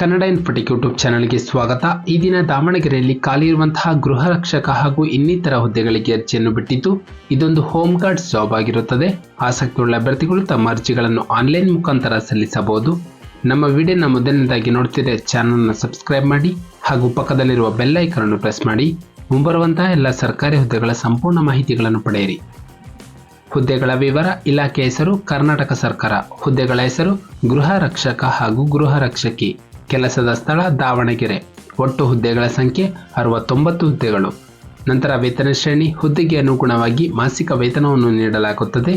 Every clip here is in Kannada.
ಕನ್ನಡ ಇನ್ಫೋಟೆಕ್ ಯೂಟ್ಯೂಬ್ ಚಾನಲ್ಗೆ ಸ್ವಾಗತ. ಈ ದಿನ ದಾವಣಗೆರೆಯಲ್ಲಿ ಖಾಲಿ ಇರುವಂತಹ ಗೃಹ ರಕ್ಷಕ ಹಾಗೂ ಇನ್ನಿತರ ಹುದ್ದೆಗಳಿಗೆ ಅರ್ಜಿಯನ್ನು ಬಿಟ್ಟಿದ್ದು, ಇದೊಂದು ಹೋಮ್ ಗಾರ್ಡ್ಸ್ ಜಾಬ್ ಆಗಿರುತ್ತದೆ. ಆಸಕ್ತಿಯುಳ್ಳ ಅಭ್ಯರ್ಥಿಗಳು ತಮ್ಮ ಅರ್ಜಿಗಳನ್ನು ಆನ್ಲೈನ್ ಮುಖಾಂತರ ಸಲ್ಲಿಸಬಹುದು. ನಮ್ಮ ವಿಡಿಯೋನ ಮೊದಲನೇದಾಗಿ ನೋಡ್ತಿದ್ರೆ ಚಾನಲ್ನ ಸಬ್ಸ್ಕ್ರೈಬ್ ಮಾಡಿ ಹಾಗೂ ಪಕ್ಕದಲ್ಲಿರುವ ಬೆಲ್ ಐಕಾನ್ ಅನ್ನು ಪ್ರೆಸ್ ಮಾಡಿ ಮುಂಬರುವಂತಹ ಎಲ್ಲ ಸರ್ಕಾರಿ ಹುದ್ದೆಗಳ ಸಂಪೂರ್ಣ ಮಾಹಿತಿಗಳನ್ನು ಪಡೆಯಿರಿ. ಹುದ್ದೆಗಳ ವಿವರ. ಇಲಾಖೆ ಹೆಸರು ಕರ್ನಾಟಕ ಸರ್ಕಾರ. ಹುದ್ದೆಗಳ ಹೆಸರು ಗೃಹ ರಕ್ಷಕ ಹಾಗೂ ಗೃಹ ರಕ್ಷಕಿ. ಕೆಲಸದ ಸ್ಥಳ ದಾವಣಗೆರೆ. ಒಟ್ಟು ಹುದ್ದೆಗಳ ಸಂಖ್ಯೆ 69 ಹುದ್ದೆಗಳು. ನಂತರ ವೇತನ ಶ್ರೇಣಿ. ಹುದ್ದೆಗೆ ಅನುಗುಣವಾಗಿ ಮಾಸಿಕ ವೇತನವನ್ನು ನೀಡಲಾಗುತ್ತದೆ.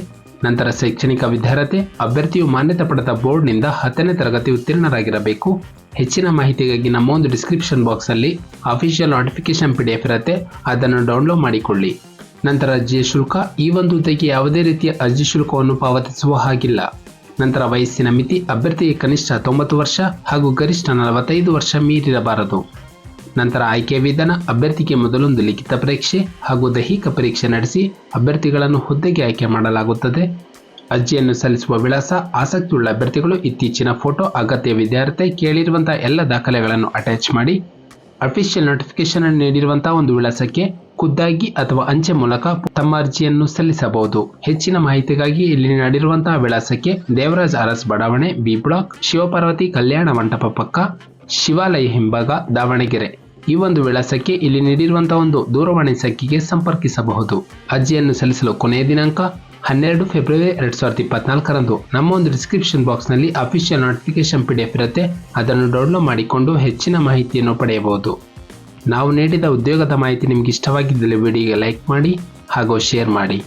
ನಂತರ ಶೈಕ್ಷಣಿಕ ವಿದ್ಯಾರ್ಹತೆ. ಅಭ್ಯರ್ಥಿಯು ಮಾನ್ಯತೆ ಪಡೆದ ಬೋರ್ಡ್ನಿಂದ 10ನೇ ತರಗತಿ ಉತ್ತೀರ್ಣರಾಗಿರಬೇಕು. ಹೆಚ್ಚಿನ ಮಾಹಿತಿಗಾಗಿ ನಮ್ಮ ಒಂದು ಡಿಸ್ಕ್ರಿಪ್ಷನ್ ಬಾಕ್ಸ್ ಅಲ್ಲಿ ಅಫಿಷಿಯಲ್ ನೋಟಿಫಿಕೇಶನ್ PDF ಇರುತ್ತೆ, ಅದನ್ನು ಡೌನ್ಲೋಡ್ ಮಾಡಿಕೊಳ್ಳಿ. ನಂತರ ಅರ್ಜಿಯ ಶುಲ್ಕ. ಈ ಒಂದು ಹುದ್ದೆಗೆ ಯಾವುದೇ ರೀತಿಯ ಅರ್ಜಿ ಶುಲ್ಕವನ್ನು ಪಾವತಿಸುವ ಹಾಗಿಲ್ಲ. ನಂತರ ವಯಸ್ಸಿನ ಮಿತಿ. ಅಭ್ಯರ್ಥಿಗೆ ಕನಿಷ್ಠ 90 ವರ್ಷ ಹಾಗೂ ಗರಿಷ್ಠ 45 ವರ್ಷ ಮೀರಿರಬಾರದು. ನಂತರ ಆಯ್ಕೆ ವಿಧಾನ. ಅಭ್ಯರ್ಥಿಗೆ ಮೊದಲೊಂದು ಲಿಖಿತ ಪರೀಕ್ಷೆ ಹಾಗೂ ದೈಹಿಕ ಪರೀಕ್ಷೆ ನಡೆಸಿ ಅಭ್ಯರ್ಥಿಗಳನ್ನು ಹುದ್ದೆಗೆ ಆಯ್ಕೆ ಮಾಡಲಾಗುತ್ತದೆ. ಅರ್ಜಿಯನ್ನು ಸಲ್ಲಿಸುವ ವಿಳಾಸ. ಆಸಕ್ತಿಯುಳ್ಳ ಅಭ್ಯರ್ಥಿಗಳು ಇತ್ತೀಚಿನ ಫೋಟೋ, ಅಗತ್ಯ ವಿದ್ಯಾರ್ಥಿ, ಕೇಳಿರುವಂತಹ ಎಲ್ಲ ದಾಖಲೆಗಳನ್ನು ಅಟ್ಯಾಚ್ ಮಾಡಿ ಅಫಿಷಿಯಲ್ ನೋಟಿಫಿಕೇಶನ್ ನೀಡಿರುವಂತಹ ಒಂದು ವಿಳಾಸಕ್ಕೆ ಖುದ್ದಾಗಿ ಅಥವಾ ಅಂಚೆ ಮೂಲಕ ತಮ್ಮ ಅರ್ಜಿಯನ್ನು ಸಲ್ಲಿಸಬಹುದು. ಹೆಚ್ಚಿನ ಮಾಹಿತಿಗಾಗಿ ಇಲ್ಲಿ ನೀಡಿರುವಂತಹ ವಿಳಾಸಕ್ಕೆ ದೇವರಾಜ್ ಅರಸ್ ಬಡಾವಣೆ, ಬಿ ಬ್ಲಾಕ್, ಶಿವಪಾರ್ವತಿ ಕಲ್ಯಾಣ ಮಂಟಪ ಪಕ್ಕ, ಶಿವಾಲಯ ಹಿಂಭಾಗ, ದಾವಣಗೆರೆ. ಈ ಒಂದು ವಿಳಾಸಕ್ಕೆ ಇಲ್ಲಿ ನೀಡಿರುವಂತಹ ಒಂದು ದೂರವಾಣಿ ಸಂಖ್ಯೆಗೆ ಸಂಪರ್ಕಿಸಬಹುದು. ಅರ್ಜಿಯನ್ನು ಸಲ್ಲಿಸಲು ಕೊನೆಯ ದಿನಾಂಕ 12 ಫೆಬ್ರವರಿ 2024 ನಮ್ಮ ಒಂದು ಡಿಸ್ಕ್ರಿಪ್ಷನ್ ಬಾಕ್ಸ್ ನಲ್ಲಿ ಅಫಿಷಿಯಲ್ ನೋಟಿಫಿಕೇಶನ್ PDF ಇರುತ್ತೆ, ಅದನ್ನು ಡೌನ್ಲೋಡ್ ಮಾಡಿಕೊಂಡು ಹೆಚ್ಚಿನ ಮಾಹಿತಿಯನ್ನು ಪಡೆಯಬಹುದು. ನಾವು ನೀಡಿದ ಉದ್ಯೋಗದ ಮಾಹಿತಿ ನಿಮಗೆ ಇಷ್ಟವಾಗಿದ್ದಲ್ಲಿ ವಿಡಿಯೋಗೆ ಲೈಕ್ ಮಾಡಿ ಹಾಗೂ ಶೇರ್ ಮಾಡಿ.